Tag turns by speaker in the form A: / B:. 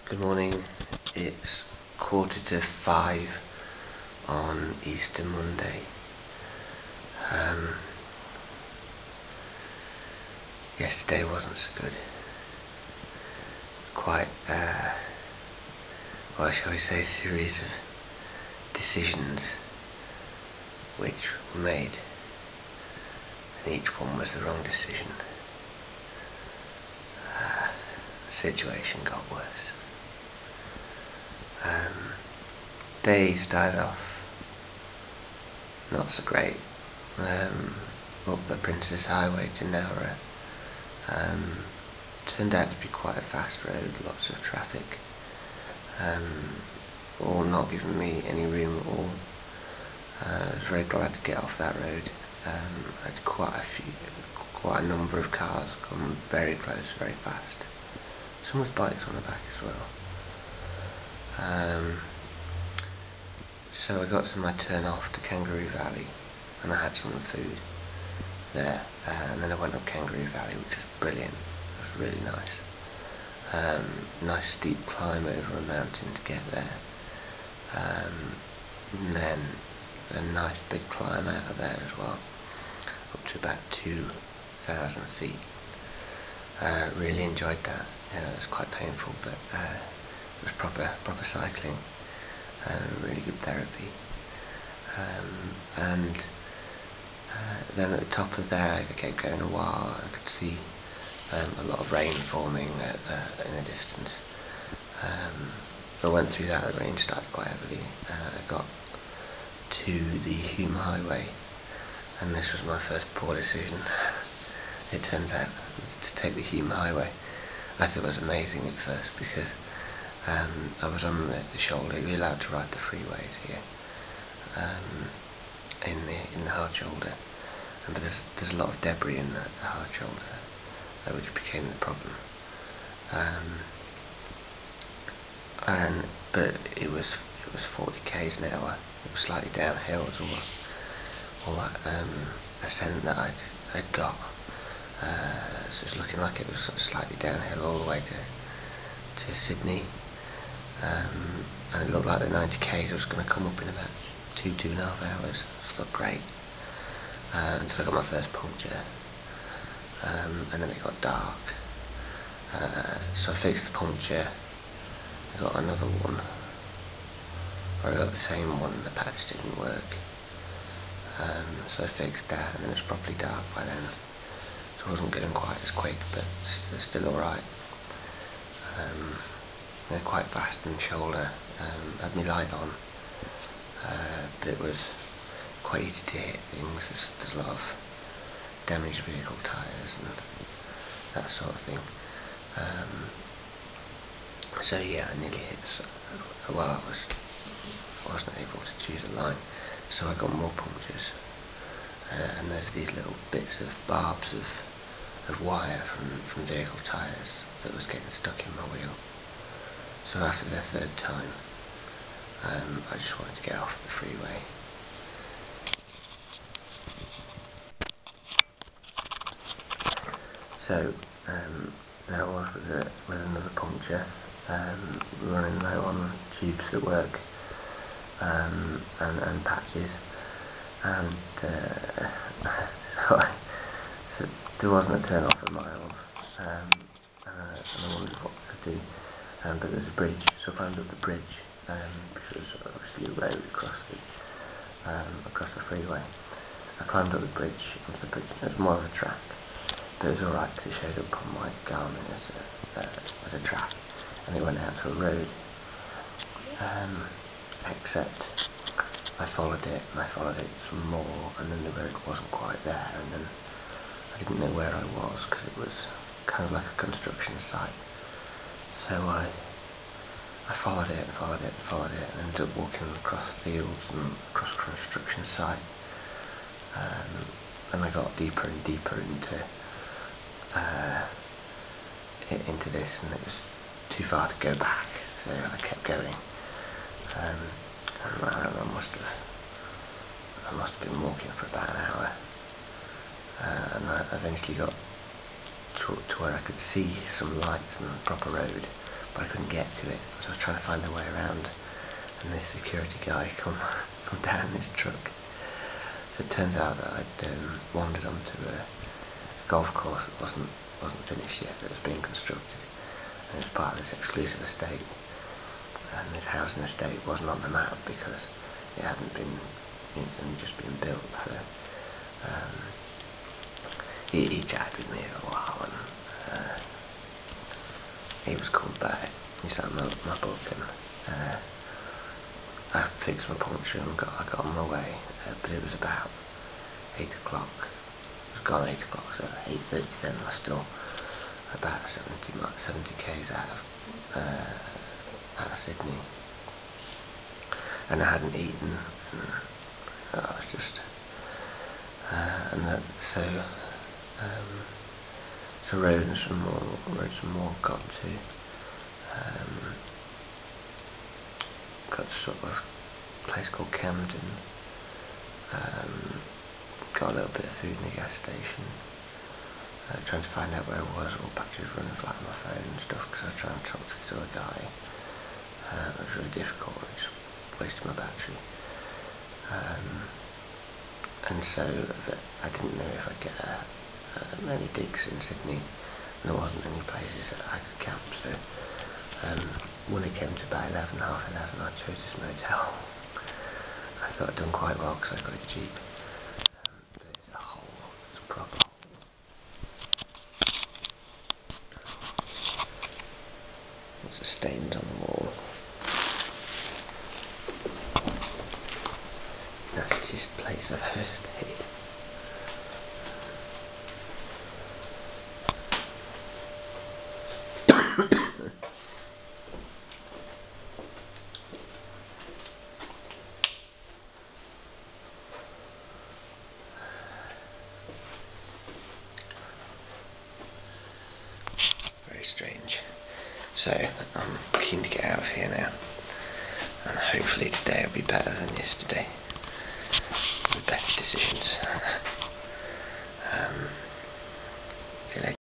A: Good morning, it's 5:15 on Easter Monday. Yesterday wasn't so good. Quite, well, shall we say, a series of decisions which were made, and each one was the wrong decision. The situation got worse. Day started off not so great. Up the Princess Highway to Nowra. Turned out to be quite a fast road, lots of traffic, all not giving me any room at all. I was very glad to get off that road. I had quite a number of cars come very close, very fast. Some with bikes on the back as well. So I got to my turn off to Kangaroo Valley, and I had some food there, and then I went up Kangaroo Valley, which was brilliant. It was really nice. Nice steep climb over a mountain to get there, and then a nice big climb out of there as well, up to about 2,000 feet. Really enjoyed that. It was quite painful, but it was proper cycling. Really good therapy. Then at the top of there, I kept going a while. I could see a lot of rain forming in the distance. I went through that. The rain started quite heavily. I got to the Hume Highway, and this was my first poor decision. It turns out to take the Hume Highway. I thought it was amazing at first because I was on the shoulder. You're allowed to ride the freeways here, in the hard shoulder, but there's a lot of debris in the hard shoulder, which became the problem. But it was 40 k's an hour. It was slightly downhill as all that ascent that I'd got. So it was looking like it was slightly downhill all the way to Sydney. And it looked like the 90 k's was going to come up in about 2.5 hours. So great. Until I got my first puncture. And then it got dark. So I fixed the puncture. I got another one. Or I got the same one, the patch didn't work. So I fixed that, and then it was properly dark by then. So I wasn't getting quite as quick, but still alright. They're quite fast in the shoulder. Had my light on, but it was quite easy to hit things. There's a lot of damaged vehicle tyres and that sort of thing. So yeah, I nearly hit. Well, I wasn't able to choose a line, so I got more punctures. And there's these little bits of barbs of wire from vehicle tyres that was getting stuck in my wheel. So after the third time, I just wanted to get off the freeway. So there I was with another puncture, running low on tubes at work, and patches, and so there wasn't a turn off for miles, and I wondered what to do. But there's a bridge, so I climbed up the bridge, because there's obviously a road across the freeway. I climbed up the bridge, onto the bridge, and it was more of a track, but it was alright because it showed up on my Garmin as a track, and it went out to a road, except I followed it some more, and then the road wasn't quite there, and then I didn't know where I was because it was kind of like a construction site. So I followed it, and ended up walking across fields and across a construction site. And I got deeper and deeper into this, and it was too far to go back. So I kept going. I must have been walking for about an hour, and I eventually got to where I could see some lights on the proper road, but I couldn't get to it, so I was trying to find a way around, and this security guy come down in his truck. So it turns out that I'd wandered onto a golf course that wasn't finished yet, that was being constructed, and it was part of this exclusive estate, and this housing estate wasn't on the map because it had only just been built. So he chatted with me for a while, and he was called back. He signed my book, and I fixed my puncture and I got on my way, but it was about 8 o'clock. It was gone 8 o'clock, so 8:30 then. I was still about 70 k's out of Sydney, and I hadn't eaten, and I was just so roads and more got to sort of a place called Camden. Got a little bit of food in the gas station. Trying to find out where I was. All batteries running flat on my phone and stuff because I was trying to talk to this other guy. It was really difficult. I just wasted my battery. And so I didn't know if I'd get many digs in Sydney, and there wasn't any places that I could camp. So when it came to about 11, half 11, I chose this motel. I thought I'd done quite well because I got it cheap. But it's a hole. It's a proper hole. Lots of stains on the wall. Nastiest place I've ever stayed. Very strange. So I'm keen to get out of here now, and hopefully today will be better than yesterday, with better decisions.